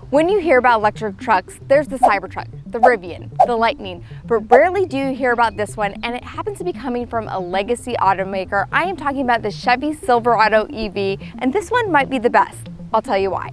When you hear about electric trucks, there's the Cybertruck, the Rivian, the Lightning, but rarely do you hear about this one, and it happens to be coming from a legacy automaker. I am talking about the Chevy Silverado EV, and this one might be the best. I'll tell you why.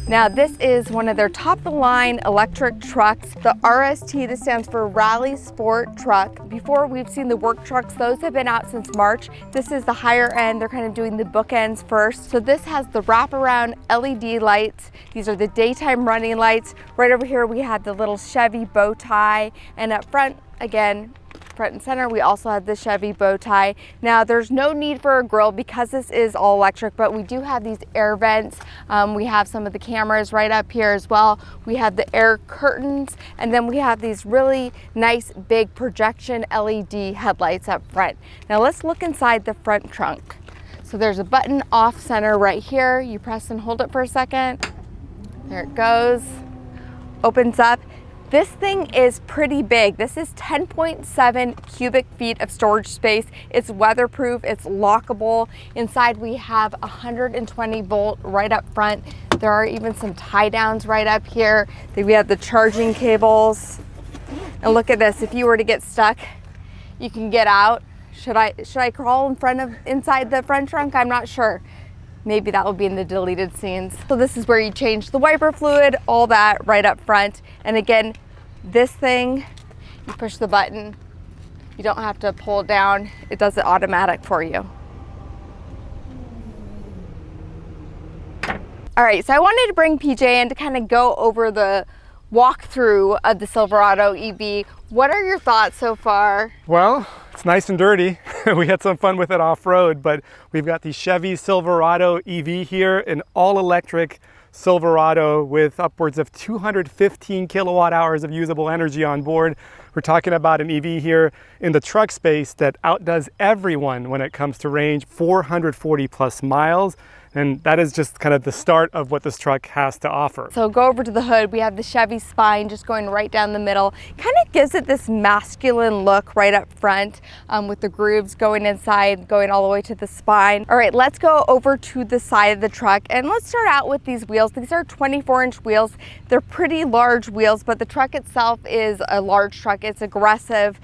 Now, this is one of their top-of-the-line electric trucks, the RST. This stands for Rally Sport Truck. Before, we've seen the work trucks. Those have been out since March. This is the higher end. They're kind of doing the bookends first. So this has the wraparound LED lights. These are the daytime running lights. Right over here, we have the little Chevy bow tie. And up front, again, front and center, we also have the Chevy bow tie. Now, there's no need for a grille because this is all electric, but we do have these air vents. We have some of the cameras right up here as well. We have the air curtains, and then we have these really nice big projection LED headlights up front. Now let's look inside the front trunk. So there's a button off center right here. You press and hold it for a second. There it goes. Opens up. This thing is pretty big. This is 10.7 cubic feet of storage space. It's weatherproof, it's lockable. Inside we have 120 volt right up front. There are even some tie downs right up here. Then we have the charging cables. And look at this, if you were to get stuck, you can get out. Should I crawl inside the front trunk? I'm not sure. Maybe that will be in the deleted scenes. So this is where you change the wiper fluid, all that right up front. And again, this thing, you push the button, you don't have to pull it down. It does it automatic for you. All right, so I wanted to bring PJ in to kind of go over the walkthrough of the Silverado EV. What are your thoughts so far? Well, it's nice and dirty. We had some fun with it off-road, but we've got the Chevy Silverado EV here, an all-electric Silverado with upwards of 215 kilowatt hours of usable energy on board. We're talking about an EV here in the truck space that outdoes everyone when it comes to range, 440 plus miles. And that is just kind of the start of what this truck has to offer. So go over to the hood. We have the Chevy spine just going right down the middle. Kind of gives it this masculine look right up front with the grooves going inside, going all the way to the spine. All right, let's go over to the side of the truck and let's start out with these wheels. These are 24-inch wheels. They're pretty large wheels, but the truck itself is a large truck. It's aggressive.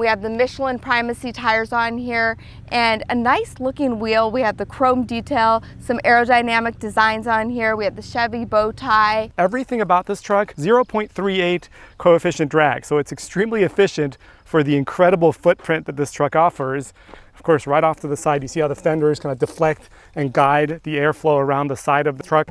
We have the Michelin Primacy tires on here and a nice looking wheel. We have the chrome detail, some aerodynamic designs on here. We have the Chevy bow tie. Everything about this truck, 0.38 coefficient drag. So it's extremely efficient for the incredible footprint that this truck offers. Of course, right off to the side, you see how the fenders kind of deflect and guide the airflow around the side of the truck.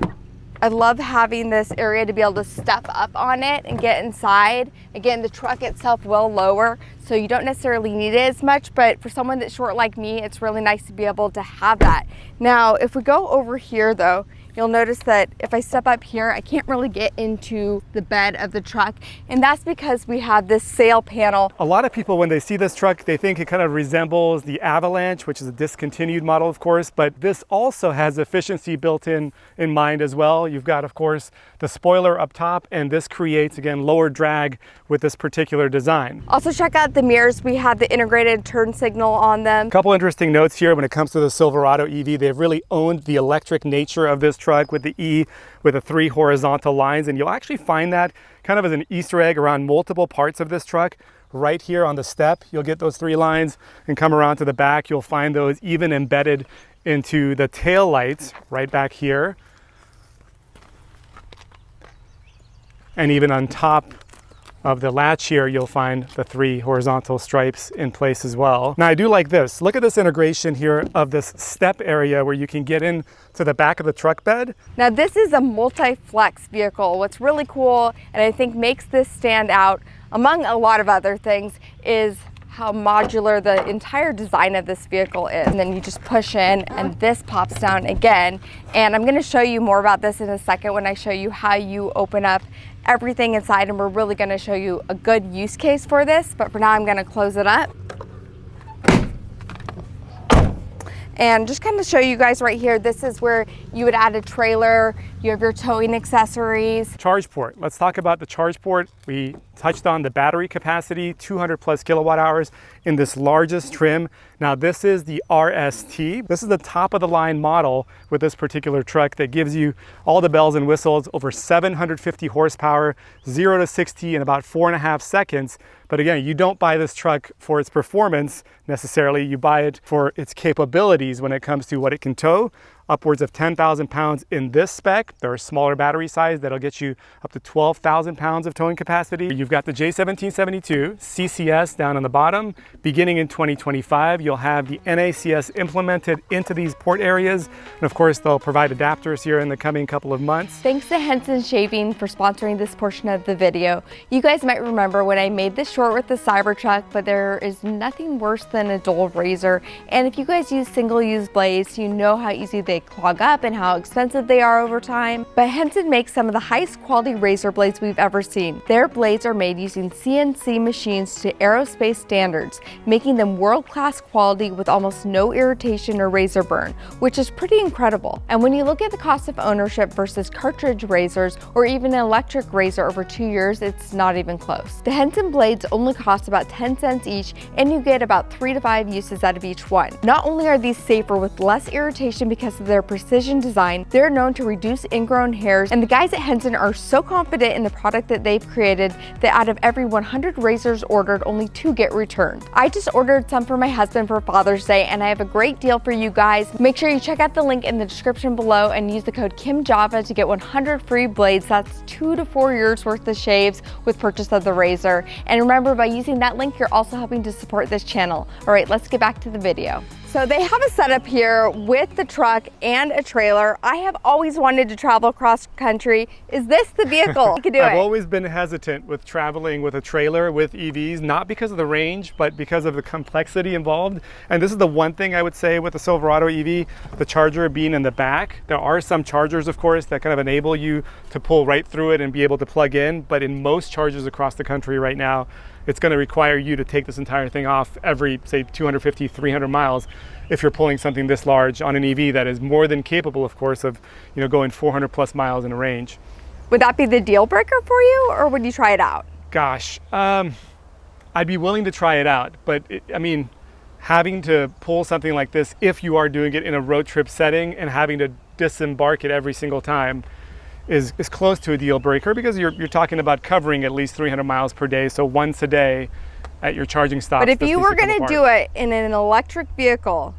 I love having this area to be able to step up on it and get inside. Again, the truck itself will lower, so you don't necessarily need it as much, but for someone that's short like me, it's really nice to be able to have that. Now, if we go over here though, you'll notice that if I step up here, I can't really get into the bed of the truck, and that's because we have this sail panel. A lot of people, when they see this truck, they think it kind of resembles the Avalanche, which is a discontinued model, of course, but this also has efficiency built in mind as well. You've got, of course, the spoiler up top, and this creates, again, lower drag with this particular design. Also check out the mirrors. We have the integrated turn signal on them. A couple interesting notes here when it comes to the Silverado EV. They've really owned the electric nature of this truck with the E with the 3 horizontal lines, and you'll actually find that kind of as an Easter egg around multiple parts of this truck. Right here on the step, you'll get those 3 lines, and come around to the back, you'll find those even embedded into the tail lights right back here. And even on top of the latch here, you'll find the 3 horizontal stripes in place as well. Now, I do like this. Look at this integration here of this step area where you can get in to the back of the truck bed. Now, this is a multi-flex vehicle. What's really cool, and I think makes this stand out among a lot of other things, is how modular the entire design of this vehicle is. And then you just push in and this pops down again. And I'm gonna show you more about this in a second when I show you how you open up everything inside, and we're really gonna show you a good use case for this. But for now, I'm gonna close it up. And just kind of show you guys right here, this is where you would add a trailer, you have your towing accessories. Charge port. Let's talk about the charge port. We touched on the battery capacity, 200 plus kilowatt hours. in this largest trim. Now this is the RST. This is the top of the line model with this particular truck that gives you all the bells and whistles, over 750 horsepower, 0 to 60 in about 4.5 seconds. But again, you don't buy this truck for its performance necessarily, you buy it for its capabilities when it comes to what it can tow. Upwards of 10,000 pounds in this spec. There are smaller battery size that'll get you up to 12,000 pounds of towing capacity. You've got the J1772 CCS down on the bottom. Beginning in 2025, you'll have the NACS implemented into these port areas. And of course, they'll provide adapters here in the coming couple of months. Thanks to Henson Shaving for sponsoring this portion of the video. You guys might remember when I made this short with the Cybertruck, but there is nothing worse than a dull razor. And if you guys use single-use blades, you know how easy they clog up and how expensive they are over time. But Henson makes some of the highest quality razor blades we've ever seen. Their blades are made using CNC machines to aerospace standards, making them world-class quality with almost no irritation or razor burn, which is pretty incredible. And when you look at the cost of ownership versus cartridge razors or even an electric razor over 2 years, it's not even close. The Henson blades only cost about 10 cents each, and you get about 3 to 5 uses out of each one. Not only are these safer with less irritation because of their precision design, they're known to reduce ingrown hairs, and the guys at Henson are so confident in the product that they've created that out of every 100 razors ordered, only 2 get returned. I just ordered some for my husband for Father's Day, and I have a great deal for you guys. Make sure you check out the link in the description below and use the code KIMJAVA to get 100 free blades. That's 2 to 4 years worth of shaves with purchase of the razor. And remember, by using that link, you're also helping to support this channel. All right, let's get back to the video. So they have a setup here with the truck and a trailer. I have always wanted to travel cross country. Is this the vehicle? You can do I've always been hesitant with traveling with a trailer with EVs, not because of the range, but because of the complexity involved. And this is the one thing I would say with the Silverado EV, the charger being in the back. There are some chargers, of course, that kind of enable you to pull right through it and be able to plug in. But in most chargers across the country right now, it's going to require you to take this entire thing off every, say, 250, 300 miles if you're pulling something this large on an EV that is more than capable, of course, of going 400 plus miles in a range. Would that be the deal breaker for you, or would you try it out? Gosh, I'd be willing to try it out, but I mean, having to pull something like this, if you are doing it in a road trip setting and having to disembark it every single time, is close to a deal breaker, because you're talking about covering at least 300 miles per day, so once a day at your charging stop. But if you were going to do it in an electric vehicle,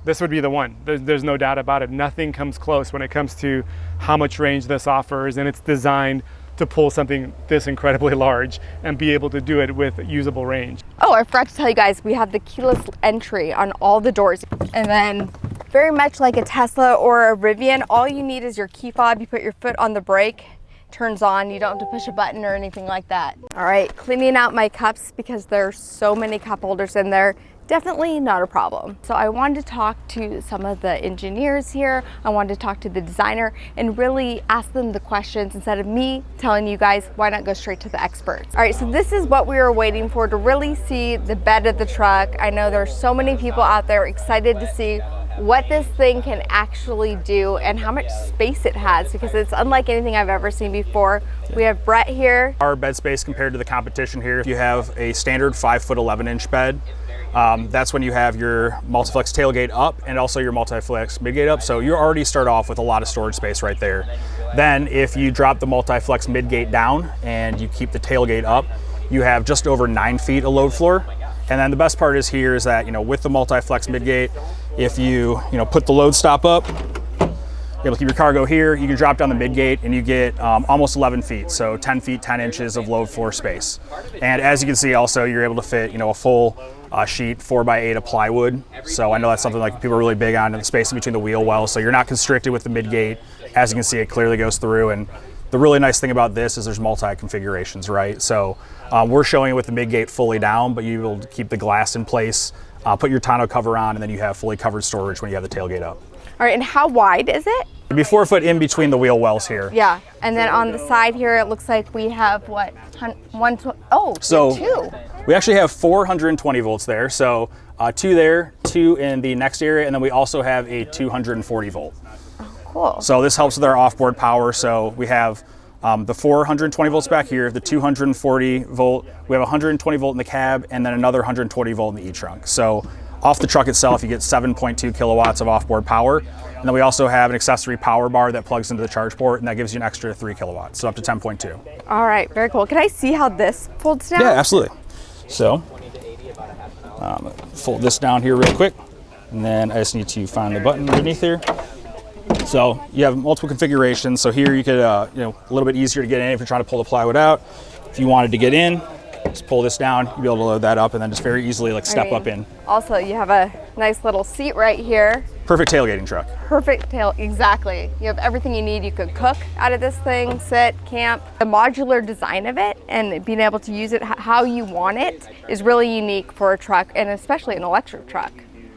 this would be the one. There's no doubt about it. Nothing comes close when it comes to how much range this offers, and it's designed to pull something this incredibly large and be able to do it with usable range. Oh, I forgot to tell you guys, we have the keyless entry on all the doors. And then, very much like a Tesla or a Rivian, all you need is your key fob. You put your foot on the brake, turns on. You don't have to push a button or anything like that. All right, cleaning out my cups because there's so many cup holders in there. Definitely not a problem. So I wanted to talk to some of the engineers here. I wanted to talk to the designer and really ask them the questions instead of me telling you guys. Why not go straight to the experts? All right, so this is what we were waiting for, to really see the bed of the truck. I know there's so many people out there excited to see what this thing can actually do and how much space it has, because it's unlike anything I've ever seen before. We have Brett here. Our bed space compared to the competition here, you have a standard 5'11" bed. That's when you have your multi-flex tailgate up and also your multi-flex midgate up. So you already start off with a lot of storage space right there. Then if you drop the multi-flex midgate down and you keep the tailgate up, you have just over 9 feet of load floor. And then the best part is here is that, with the multi-flex midgate, if you, put the load stop up, you're able to keep your cargo here, you can drop down the midgate and you get almost 11 feet, so 10 feet, 10 inches of load floor space. And as you can see also, you're able to fit, a full sheet 4x8 of plywood. So I know that's something like people are really big on, in the space in between the wheel wells. So you're not constricted with the midgate. As you can see, it clearly goes through. And the really nice thing about this is there's multi-configurations, right? So we're showing it with the midgate fully down, but you're able to keep the glass in place, put your tonneau cover on, and then you have fully covered storage when you have the tailgate up. All right, and how wide is it? It'd be 4 foot in between the wheel wells here. Yeah, and then on the side here, it looks like we have what, two. We actually have 420 volts there. So 2 there, 2 in the next area, and then we also have a 240 volt. Oh, cool. So this helps with our offboard power. So we have The 420 volts back here, the 240 volt, we have 120 volt in the cab, and then another 120 volt in the e-trunk. So off the truck itself, you get 7.2 kilowatts of offboard power. And then we also have an accessory power bar that plugs into the charge port, and that gives you an extra 3 kilowatts, so up to 10.2. All right, very cool. Can I see how this folds down? Yeah, absolutely. So, fold this down here real quick, and then I just need to find the button underneath here. So you have multiple configurations. So here you could, a little bit easier to get in if you're trying to pull the plywood out. If you wanted to get in, just pull this down, you'll be able to load that up and then just very easily step up in. Also, you have a nice little seat right here. Perfect tailgating truck. Perfect exactly. You have everything you need. You could cook out of this thing, sit, camp. The modular design of it and being able to use it how you want it is really unique for a truck, and especially an electric truck.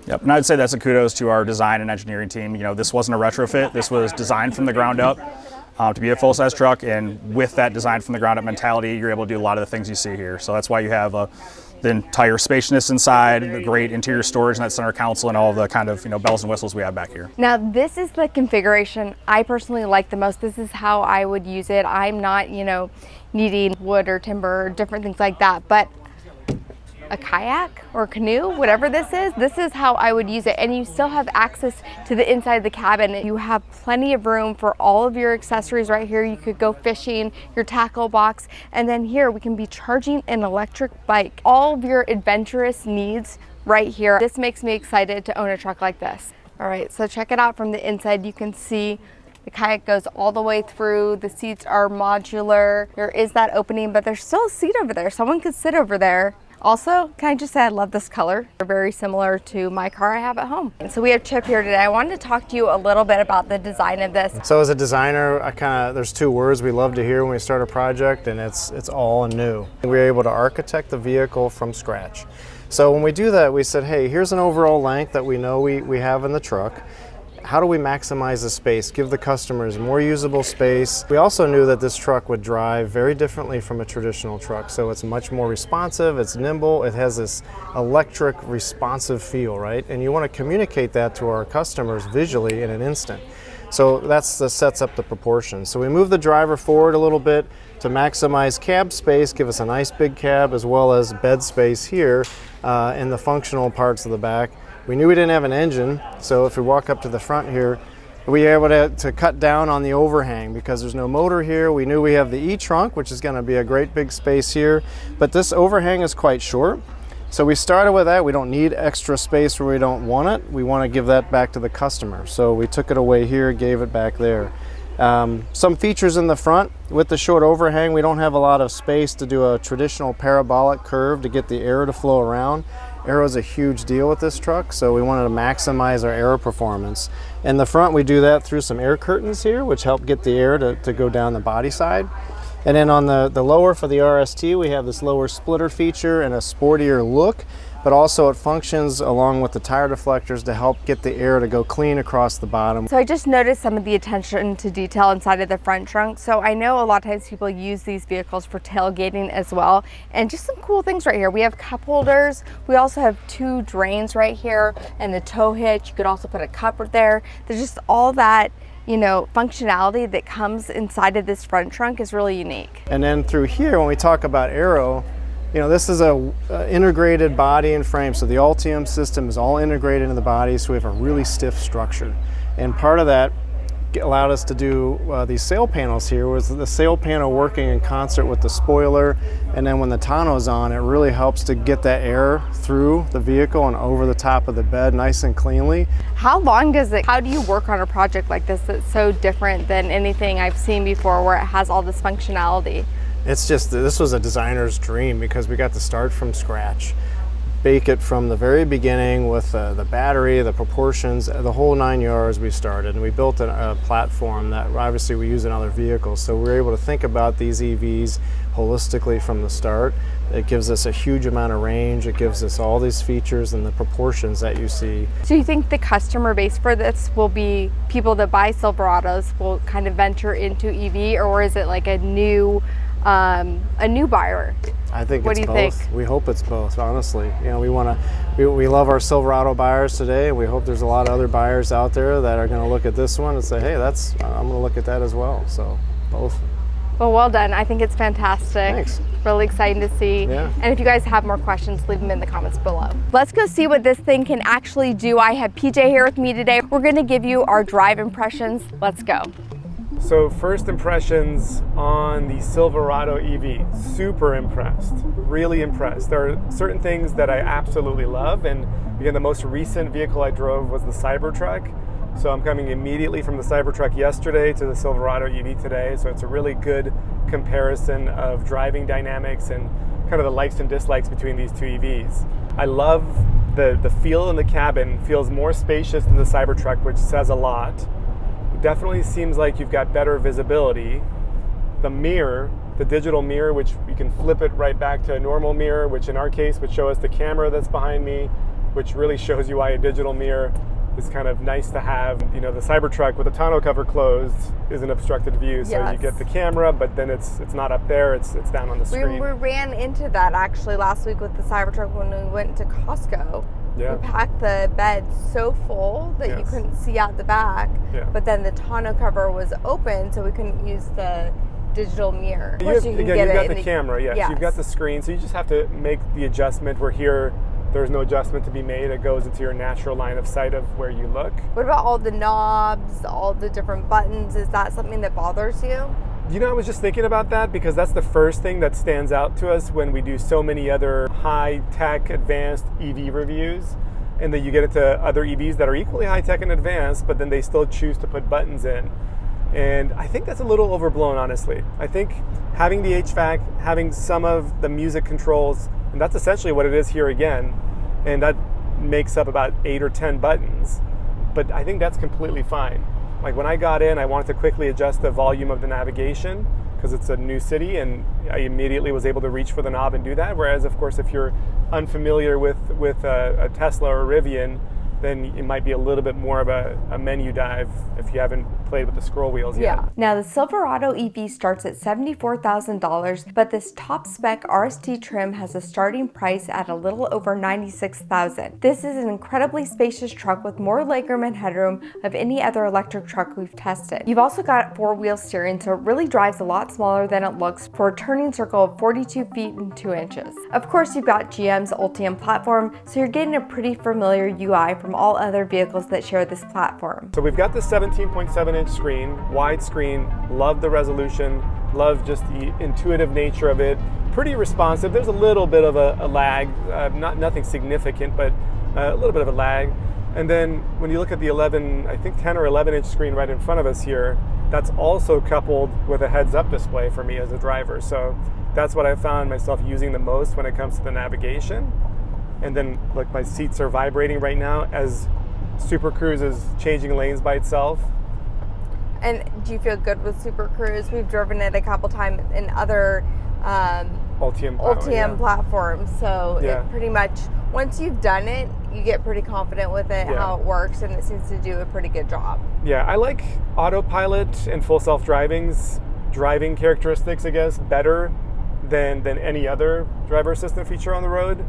Yep, and I'd say that's a kudos to our design and engineering team. This wasn't a retrofit. This was designed from the ground up to be a full-size truck, and with that design from the ground up mentality, you're able to do a lot of the things you see here. So that's why you have the entire spaciousness inside, the great interior storage in that center console, and all the kind of bells and whistles we have back here. Now this is the configuration I personally like the most. This is how I would use it. I'm not needing wood or timber or different things like that, but a kayak or canoe, whatever this is how I would use it. And you still have access to the inside of the cabin. You have plenty of room for all of your accessories right here. You could go fishing, your tackle box, and then here we can be charging an electric bike. All of your adventurous needs right here. This makes me excited to own a truck like this. All right, so check it out from the inside. You can see the kayak goes all the way through. The seats are modular. There is that opening, but there's still a seat over there. Someone could sit over there. Also, can I just say I love this color? They're very similar to my car I have at home. And so we have Chip here today. I wanted to talk to you a little bit about the design of this. So as a designer, there's two words we love to hear when we start a project, and it's all new. We're able to architect the vehicle from scratch. So when we do that, we said, hey, here's an overall length that we know we have in the truck. How do we maximize the space, give the customers more usable space? We also knew that this truck would drive very differently from a traditional truck. So it's much more responsive, it's nimble, it has this electric responsive feel, right? And you want to communicate that to our customers visually in an instant. So sets up the proportions. So we move the driver forward a little bit to maximize cab space, give us a nice big cab as well as bed space here in the functional parts of the back. We knew we didn't have an engine, so if we walk up to the front here, we were able to cut down on the overhang because there's no motor here. We knew we have the e-trunk, which is going to be a great big space here, but this overhang is quite short. So we started with that. We don't need extra space where we don't want it. We want to give that back to the customer. So we took it away here, gave it back there. Some features in the front. With the short overhang, we don't have a lot of space to do a traditional parabolic curve to get the air to flow around. Aero is a huge deal with this truck, so we wanted to maximize our aero performance. In the front, we do that through some air curtains here, which help get the air to go down the body side. And then on the lower for the RST, we have this lower splitter feature and a sportier look, but also it functions along with the tire deflectors to help get the air to go clean across the bottom. So I just noticed some of the attention to detail inside of the front trunk. So I know a lot of times people use these vehicles for tailgating as well. And just some cool things right here. We have cup holders. We also have 2 drains right here and the tow hitch. You could also put a cup right there. There's just all that functionality that comes inside of this front trunk is really unique. And then through here, when we talk about aero, this is a integrated body and frame. So the Ultium system is all integrated in the body, so we have a really stiff structure. And part of that allowed us to do these sail panels here, was the sail panel working in concert with the spoiler, and then when the tonneau's on, it really helps to get that air through the vehicle and over the top of the bed nice and cleanly. How do you work on a project like this that's so different than anything I've seen before where it has all this functionality? This was a designer's dream because we got to start from scratch. Bake it from the very beginning with the battery, the proportions, the whole 9 yards we started. And we built a platform that obviously we use in other vehicles. So we're able to think about these EVs holistically from the start. It gives us a huge amount of range. It gives us all these features and the proportions that you see. So you think the customer base for this will be people that buy Silverados will kind of venture into EV, or is it like a new buyer? I think what it's do you both. think? We hope it's both, honestly. We love our Silverado buyers today, and we hope there's a lot of other buyers out there that are going to look at this one and say, hey, I'm going to look at that as well. So both. Well done. I think it's fantastic. Thanks. Really exciting to see. Yeah. And if you guys have more questions, leave them in the comments below. Let's go see what this thing can actually do. I have PJ here with me today. We're gonna give you our drive impressions. Let's go. So first impressions on the Silverado EV, super impressed, really impressed. There are certain things that I absolutely love, and again, the most recent vehicle I drove was the Cybertruck. So I'm coming immediately from the Cybertruck yesterday to the Silverado EV today, so it's a really good comparison of driving dynamics and kind of the likes and dislikes between these two EVs. I love the feel in the cabin, feels more spacious than the Cybertruck, which says a lot. Definitely seems like you've got better visibility. The mirror, the digital mirror, which you can flip it right back to a normal mirror, which in our case would show us the camera that's behind me, which really shows you why a digital mirror is kind of nice to have. You know, the Cybertruck with the tonneau cover closed is an obstructed view, so Yes. you get the camera, but then it's not up there, it's down on the screen. We ran into that actually last week with the Cybertruck when we went to Costco. Yeah. We packed the bed so full that you Yes. couldn't see out the back, Yeah. but then the tonneau cover was open, so we couldn't use the digital mirror. Of You course, have, you can again, get you've it got in the camera, yes. yes. You've got the screen, so you just have to make the adjustment. Where here, there's no adjustment to be made. It goes into your natural line of sight of where you look. What about all the knobs, all the different buttons? Is that something that bothers you? You know, I was just thinking about that because that's the first thing that stands out to us when we do so many other high-tech, advanced EV reviews. And then you get into other EVs that are equally high-tech and advanced, but then they still choose to put buttons in. And I think that's a little overblown, honestly. I think having the HVAC, having some of the music controls, and that's essentially what it is here again, and that makes up about 8 or 10 buttons. But I think that's completely fine. Like when I got in, I wanted to quickly adjust the volume of the navigation because it's a new city, and I immediately was able to reach for the knob and do that. Whereas, of course, if you're unfamiliar with a Tesla or a Rivian, then it might be a little bit more of a menu dive if you haven't played with the scroll wheels yet. Yeah. Now the Silverado EV starts at $74,000, but this top spec RST trim has a starting price at a little over $96,000. This is an incredibly spacious truck with more legroom and headroom of any other electric truck we've tested. You've also got 4-wheel steering, so it really drives a lot smaller than it looks for a turning circle of 42 feet and 2 inches. Of course, you've got GM's Ultium platform, so you're getting a pretty familiar UI from all other vehicles that share this platform. So we've got the 17.7-inch screen, widescreen, love the resolution, love just the intuitive nature of it, pretty responsive. There's a little bit of a lag, nothing significant, but a little bit of a lag. And then when you look at the 10 or 11-inch screen right in front of us here, that's also coupled with a heads-up display for me as a driver. So that's what I found myself using the most when it comes to the navigation. And then, like, my seats are vibrating right now as Super Cruise is changing lanes by itself. And do you feel good with Super Cruise? We've driven it a couple times in other Ultium platforms, so Yeah. it pretty much, once you've done it, you get pretty confident with it, Yeah. how it works, and it seems to do a pretty good job. Yeah, I like autopilot and full self-driving's driving characteristics, I guess, better than any other driver assistant feature on the road.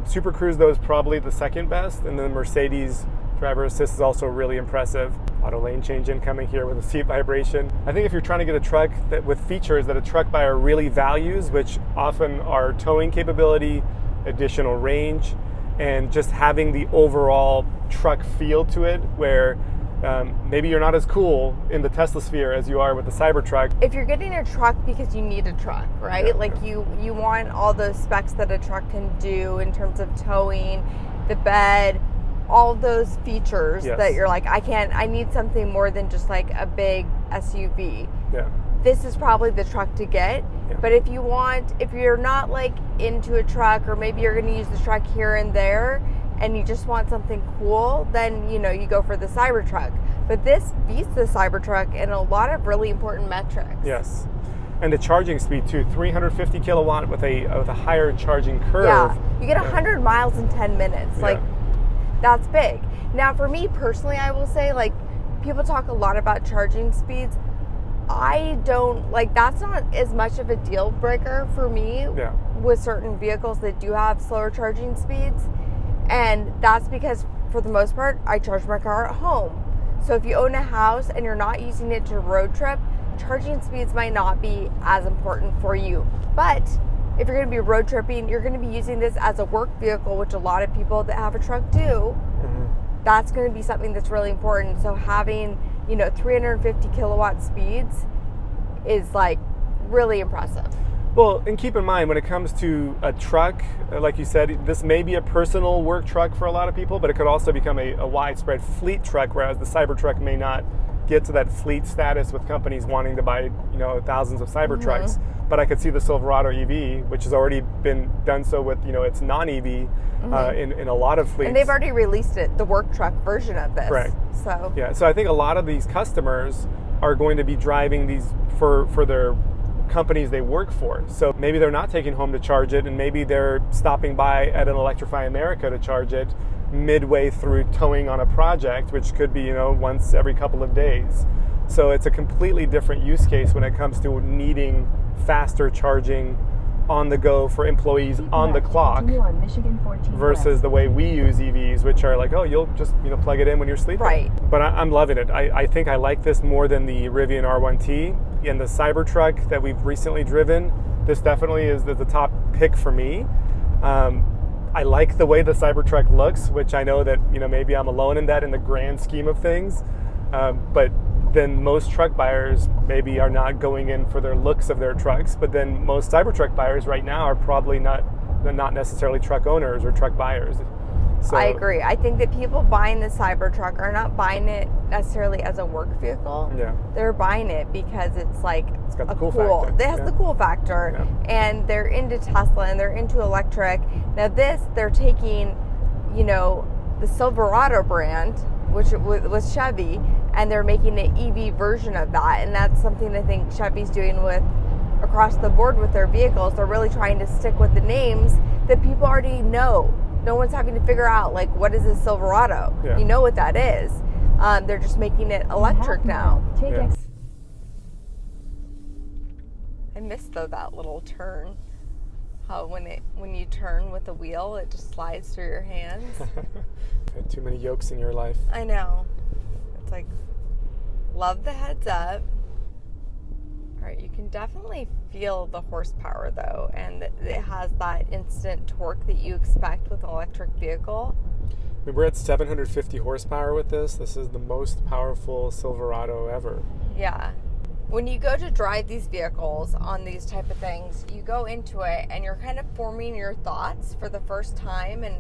Super Cruise, though, is probably the second best, and then the Mercedes driver assist is also really impressive. Auto lane change incoming here with a seat vibration. I think if you're trying to get a truck that with features that a truck buyer really values, which often are towing capability, additional range, and just having the overall truck feel to it, where maybe you're not as cool in the Tesla sphere as you are with the Cybertruck. If you're getting a truck because you need a truck, right? Yeah. Like you want all those specs that a truck can do in terms of towing, the bed, all those features Yes. that you're like, I need something more than just like a big SUV. Yeah. This is probably the truck to get. Yeah. But if you're not like into a truck, or maybe you're going to use the truck here and there, and you just want something cool, then you go for the Cybertruck. But this beats the Cybertruck in a lot of really important metrics. Yes. And the charging speed too, 350 kilowatt with a higher charging curve. Yeah, you get 100 miles in 10 minutes. Yeah. Like, that's big. Now, for me personally, I will say, like, people talk a lot about charging speeds. I don't, like, that's not as much of a deal breaker for me with certain vehicles that do have slower charging speeds. And that's because, for the most part, I charge my car at home. So if you own a house and you're not using it to road trip, charging speeds might not be as important for you. But if you're going to be road tripping, you're going to be using this as a work vehicle, which a lot of people that have a truck do. That's going to be something that's really important. So having, 350 kilowatt speeds is like really impressive. Well, and keep in mind, when it comes to a truck, like you said, this may be a personal work truck for a lot of people, but it could also become a widespread fleet truck, whereas the Cybertruck may not get to that fleet status with companies wanting to buy, thousands of Cybertrucks. But I could see the Silverado EV, which has already been done so with, its non-EV in a lot of fleets. And they've already released it, the work truck version of this. Right. So yeah, so I think a lot of these customers are going to be driving these for their companies they work for. So maybe they're not taking home to charge it, and maybe they're stopping by at an Electrify America to charge it midway through towing on a project, which could be, once every couple of days. So it's a completely different use case when it comes to needing faster charging on the go for employees on the clock versus the way we use EVs, which are like, oh, you'll just plug it in when you're sleeping. Right. But I'm loving it. I think I like this more than the Rivian R1T. And the Cybertruck that we've recently driven, this definitely is the top pick for me. I like the way the Cybertruck looks, which I know that maybe I'm alone in that in the grand scheme of things. But then most truck buyers maybe are not going in for their looks of their trucks, but then most Cybertruck buyers right now are probably not necessarily truck owners or truck buyers. So, I agree. I think that people buying the Cybertruck are not buying it necessarily as a work vehicle. Yeah. They're buying it because it's like it's got the cool factor. It has the cool factor. Yeah. And they're into Tesla and they're into electric. Now this, they're taking, the Silverado brand, which was Chevy, and they're making an EV version of that. And that's something I think Chevy's doing with across the board with their vehicles. They're really trying to stick with the names that people already know. No one's having to figure out, like, what is a Silverado? Yeah. You know what that is. They're just making it electric now. Yeah. I missed, though, that little turn. How when you turn with the wheel, it just slides through your hands. Had too many yokes in your life. I know. It's like, love the heads up. All right, you can definitely feel the horsepower though, and it has that instant torque that you expect with an electric vehicle. I mean, we're at 750 horsepower with this. This is the most powerful Silverado ever. Yeah. When you go to drive these vehicles on these type of things, you go into it and you're kind of forming your thoughts for the first time and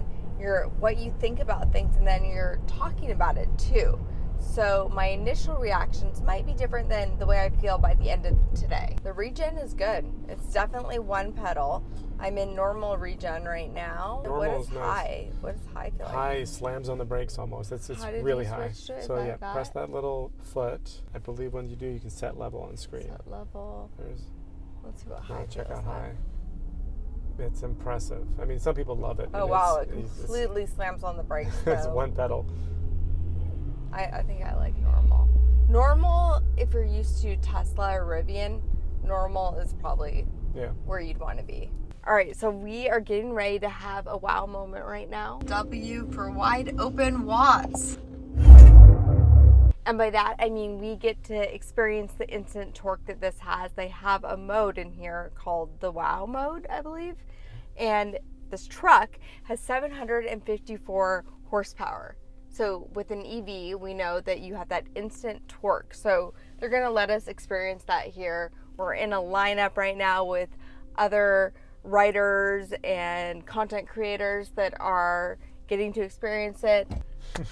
what you think about things, and then you're talking about it too. So my initial reactions might be different than the way I feel by the end of today. The regen is good. It's definitely one pedal. I'm in normal regen right now. Normal what is is nice. High? What does high feel like? High slams on the brakes almost. It's really high. So yeah, press that little foot. I believe when you do, you can set level on screen. Set level. Let's see what high feels check out like. high. It's impressive. I mean, some people love it. Oh wow, it completely slams on the brakes. It's one pedal. I think I like normal. Normal, if you're used to Tesla or Rivian, normal is probably where you'd want to be. All right, so we are getting ready to have a wow moment right now. W for wide open watts. And by that, I mean we get to experience the instant torque that this has. They have a mode in here called the wow mode, I believe. And this truck has 754 horsepower. So with an EV, we know that you have that instant torque. So they're gonna let us experience that here. We're in a lineup right now with other writers and content creators that are getting to experience it.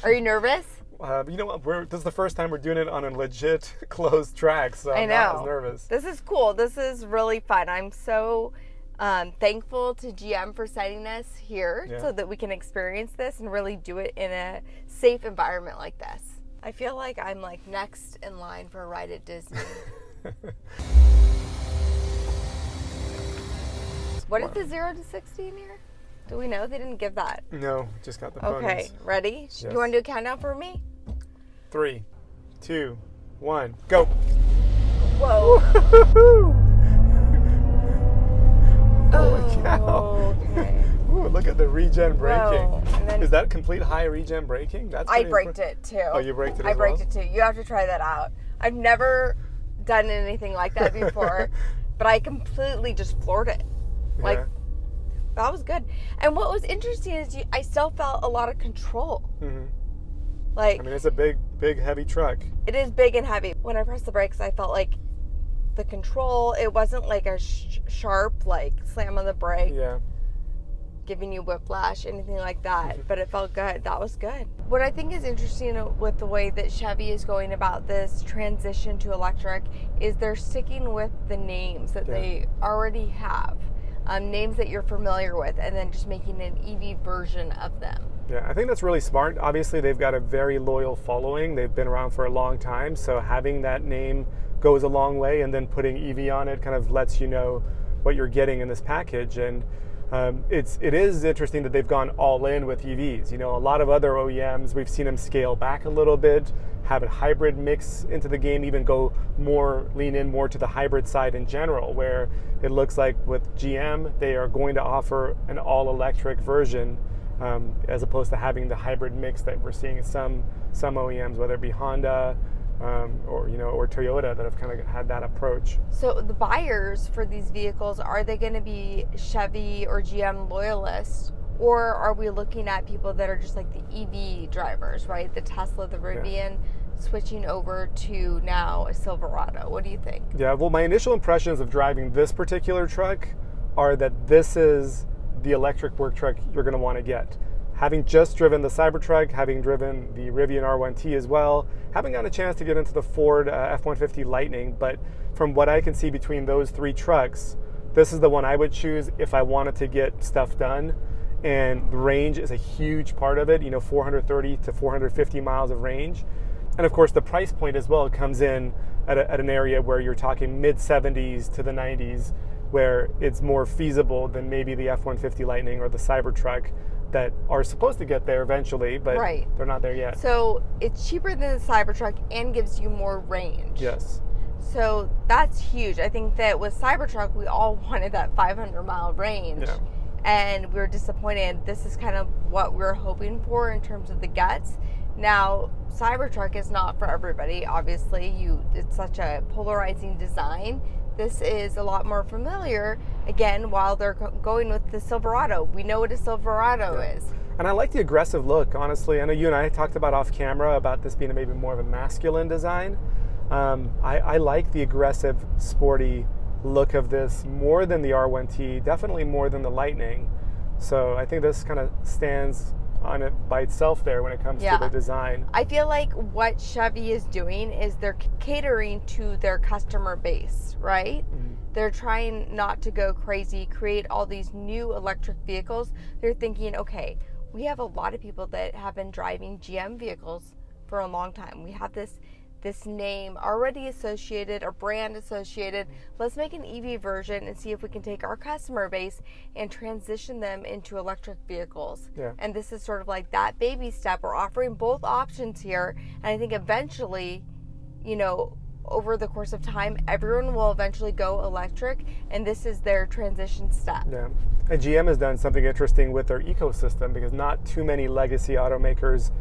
Are you nervous? You know what? This is the first time we're doing it on a legit closed track, so I'm not as nervous. This is cool. This is really fun. I'm so thankful to GM for sending us here so that we can experience this and really do it in a safe environment like this. I feel like I'm like next in line for a ride at Disney. What is the 0 to 60 in here? Do we know? They didn't give that. No, just got the ponies. Okay, ready? Yes. You want to do a countdown for me? 3, 2, 1, go. Whoa. Holy cow. Okay. Ooh, look at the regen braking. Whoa. And then Is that complete high regen braking? That's I braked it too. Oh, you braked it I as braked well? it too. You have to try that out. I've never done anything like that before, but I completely just floored it. Like, Yeah. that was good. And what was interesting is I still felt a lot of control. Like, I mean, it's a big, heavy truck. it is big and heavy. When I pressed the brakes, I felt like the control, it wasn't like a sharp, like, slam on the brake, Yeah. giving you whiplash, anything like that. But it felt good. That was good. What I think is interesting with the way that Chevy is going about this transition to electric is they're sticking with the names that they already have, names that you're familiar with, and then just making an EV version of them. Yeah, I think that's really smart. Obviously, they've got a very loyal following. They've been around for a long time, so having that name goes a long way, and then putting EV on it kind of lets you know what you're getting in this package. And it is interesting that they've gone all in with EVs. You know, a lot of other OEMs, we've seen them scale back a little bit, have a hybrid mix into the game, even lean in more to the hybrid side in general, where it looks like with GM, they are going to offer an all-electric version, as opposed to having the hybrid mix that we're seeing in some OEMs, whether it be Honda or Toyota, that have kind of had that approach. So the buyers for these vehicles, are they going to be Chevy or GM loyalists, or are we looking at people that are just like the EV drivers, right? The Tesla, the Rivian, switching over to now a Silverado. What do you think? Yeah, well, my initial impressions of driving this particular truck are that this is the electric work truck you're going to want to get. Having just driven the Cybertruck, having driven the Rivian R1T as well, haven't gotten a chance to get into the Ford F-150 Lightning, but from what I can see between those three trucks, this is the one I would choose if I wanted to get stuff done. And the range is a huge part of it, 430 to 450 miles of range. And of course, the price point as well comes in at an area where you're talking mid-70s to the 90s, where it's more feasible than maybe the F-150 Lightning or the Cybertruck that are supposed to get there eventually, but they're not there yet. So it's cheaper than the Cybertruck and gives you more range. Yes. So that's huge. I think that with Cybertruck, we all wanted that 500-mile range. Yeah. And we were disappointed. This is kind of what we were hoping for in terms of the guts. Now, Cybertruck is not for everybody. Obviously, it's such a polarizing design. This is a lot more familiar, again, while they're going with the Silverado. We know what a Silverado is. And I like the aggressive look, honestly. I know you and I talked about off camera about this being maybe more of a masculine design. I like the aggressive, sporty look of this more than the R1T, definitely more than the Lightning. So I think this kind of stands on it by itself there when it comes to the design. I feel like what Chevy is doing is they're catering to their customer base, right? They're trying not to go crazy, create all these new electric vehicles. They're thinking, okay, we have a lot of people that have been driving GM vehicles for a long time. We have this name already associated, or brand associated. Let's make an EV version and see if we can take our customer base and transition them into electric vehicles. And this is sort of like that baby step. We're offering both options here, and I think eventually, over the course of time, everyone will eventually go electric, and this is their transition step. Yeah. And GM has done something interesting with their ecosystem, because not too many legacy automakers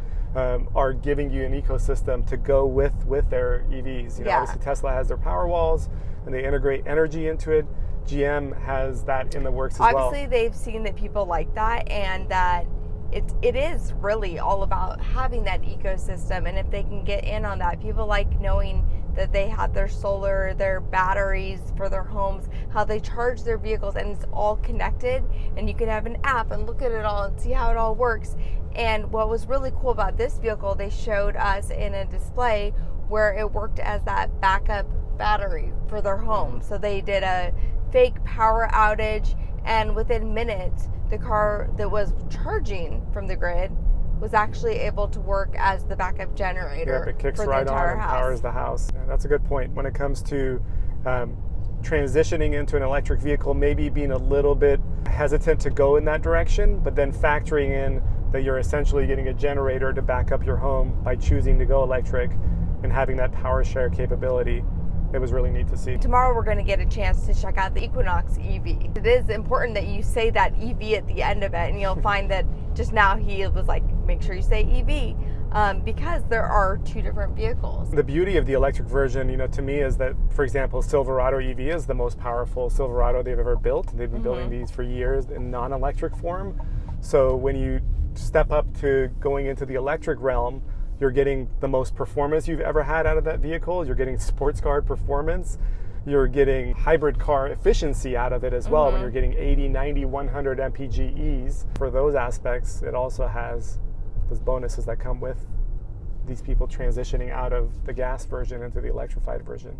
are giving you an ecosystem to go with their EVs. Obviously Tesla has their power walls and they integrate energy into it. GM has that in the works as well. Obviously, they've seen that people like that, and that it is really all about having that ecosystem. And if they can get in on that, people like knowing that they have their solar, their batteries for their homes, how they charge their vehicles, and it's all connected, and you can have an app and look at it all and see how it all works. And what was really cool about this vehicle, they showed us in a display where it worked as that backup battery for their home. So they did a fake power outage, and within minutes, the car that was charging from the grid was actually able to work as the backup generator. It kicks for the right entire on and house. powers the house. Yeah, that's a good point. When it comes to transitioning into an electric vehicle, maybe being a little bit hesitant to go in that direction, but then factoring in that you're essentially getting a generator to back up your home by choosing to go electric and having that power share capability. It was really neat to see. Tomorrow we're going to get a chance to check out the Equinox EV. It is important that you say that EV at the end of it, and you'll find that just now he was like, make sure you say EV. because there are two different vehicles. The beauty of the electric version, you know, to me is that, for example, Silverado EV is the most powerful Silverado they've ever built. They've been building these for years in non-electric form. So when you step up to going into the electric realm, you're getting the most performance you've ever had out of that vehicle. You're getting sports car performance. You're getting hybrid car efficiency out of it as well when you're getting 80, 90, 100 mpges. For those aspects, it also has those bonuses that come with these people transitioning out of the gas version into the electrified version.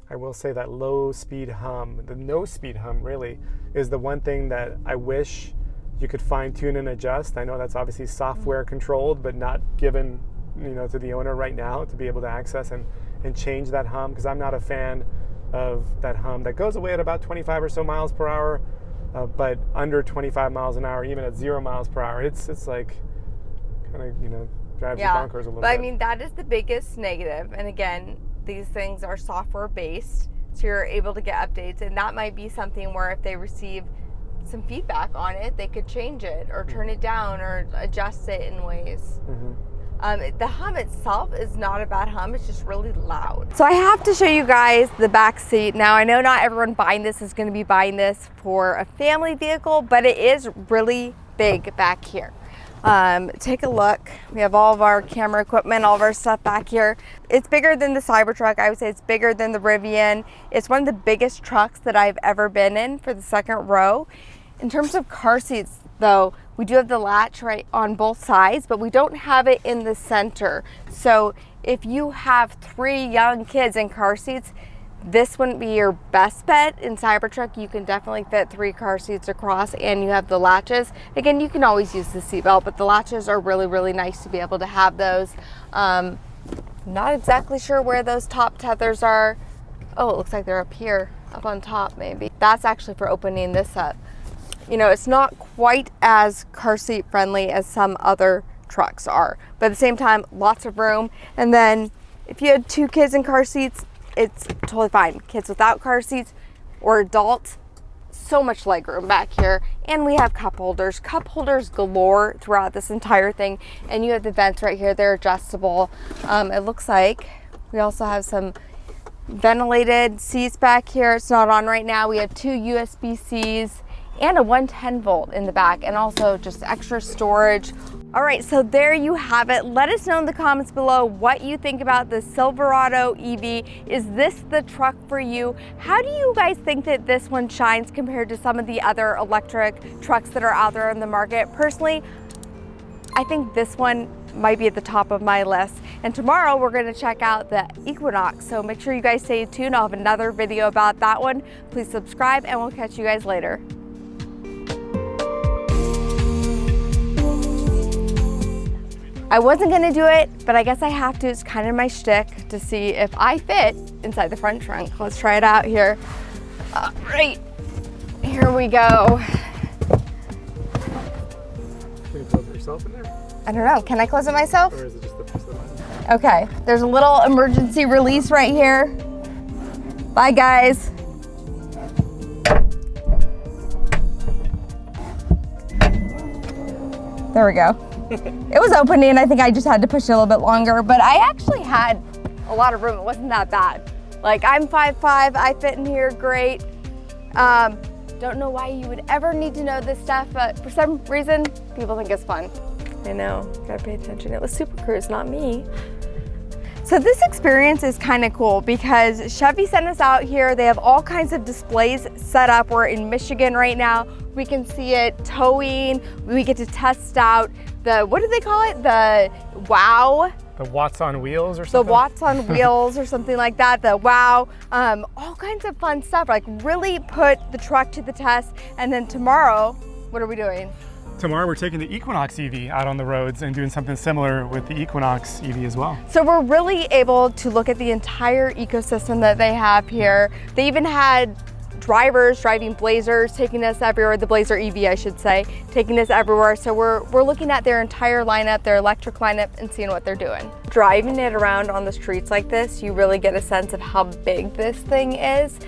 I will say that low speed hum, the no speed hum really, is the one thing that I wish you could fine tune and adjust. I know that's obviously software controlled, but not given, you know, to the owner right now to be able to access and change that hum, because I'm not a fan of that hum that goes away at about 25 or so miles per hour, but under 25 miles an hour, even at 0 miles per hour, it's like kind of, you know, drives you bonkers a little bit. But I mean, that is the biggest negative. And again, these things are software based, so you're able to get updates, and that might be something where if they receive some feedback on it, they could change it or turn it down or adjust it in ways. The hum itself is not a bad hum, it's just really loud. So I have to show you guys the back seat. Now I know not everyone buying this is going to be buying this for a family vehicle, but it is really big back here. Take a look. We have all of our camera equipment, all of our stuff back here. It's bigger than the Cybertruck. I would say it's bigger than the Rivian. It's one of the biggest trucks that I've ever been in for the second row. In terms of car seats though, we do have the latch right on both sides, but we don't have it in the center. So if you have 3 young kids in car seats, this wouldn't be your best bet. In Cybertruck, you can definitely fit 3 car seats across, and you have the latches. Again, you can always use the seatbelt, but the latches are really, really nice to be able to have those. Not exactly sure where those top tethers are. Oh, it looks like they're up here, up on top maybe. That's actually for opening this up. You know, it's not quite as car seat friendly as some other trucks are, but at the same time, lots of room. And then if you had 2 kids in car seats, it's totally fine. Kids without car seats or adults, so much legroom back here. And we have cup holders galore throughout this entire thing. And you have the vents right here, they're adjustable. It looks like we also have some ventilated seats back here. It's not on right now. We have 2 USB-Cs and a 110 volt in the back, and also just extra storage. All right, so there you have it. Let us know in the comments below what you think about the Silverado EV. Is this the truck for you? How do you guys think that this one shines compared to some of the other electric trucks that are out there on the market? Personally, I think this one might be at the top of my list. And tomorrow we're gonna check out the Equinox. So make sure you guys stay tuned. I'll have another video about that one. Please subscribe, and we'll catch you guys later. I wasn't gonna do it, but I guess I have to. It's kind of my shtick to see if I fit inside the front trunk. Let's try it out here. All right, here we go. Can you close it yourself in there? I don't know, can I close it myself? Or is it just the push the button? Okay, there's a little emergency release right here. Bye guys. There we go. It was opening. I think I just had to push it a little bit longer, but I actually had a lot of room. It wasn't that bad. Like, I'm 5'5", I fit in here great. Don't know why you would ever need to know this stuff, but for some reason, people think it's fun. I know, gotta pay attention. It was Super Cruise, not me. So this experience is kind of cool because Chevy sent us out here. They have all kinds of displays set up. We're in Michigan right now. We can see it towing. We get to test out the, what do they call it? The WOW. The Watts on Wheels or something? The Watts on Wheels or something like that, the WOW. All kinds of fun stuff, like really put the truck to the test. And then tomorrow, what are we doing? Tomorrow we're taking the Equinox EV out on the roads and doing something similar with the Equinox EV as well. So we're really able to look at the entire ecosystem that they have here. They even had drivers driving Blazers, taking us everywhere, the Blazer EV I should say, taking us everywhere. So we're looking at their entire lineup, their electric lineup, and seeing what they're doing. Driving it around on the streets like this, you really get a sense of how big this thing is.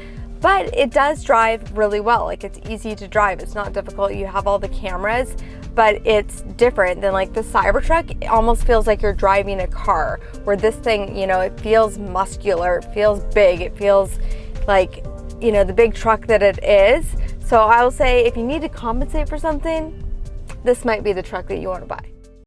But it does drive really well. Like, it's easy to drive. It's not difficult. You have all the cameras. but it's different than like the Cybertruck. It almost feels like you're driving a car, where this thing, you know, it feels muscular, it feels big, it feels like, you know, the big truck that it is. So I will say if you need to compensate for something, this might be the truck that you want to buy.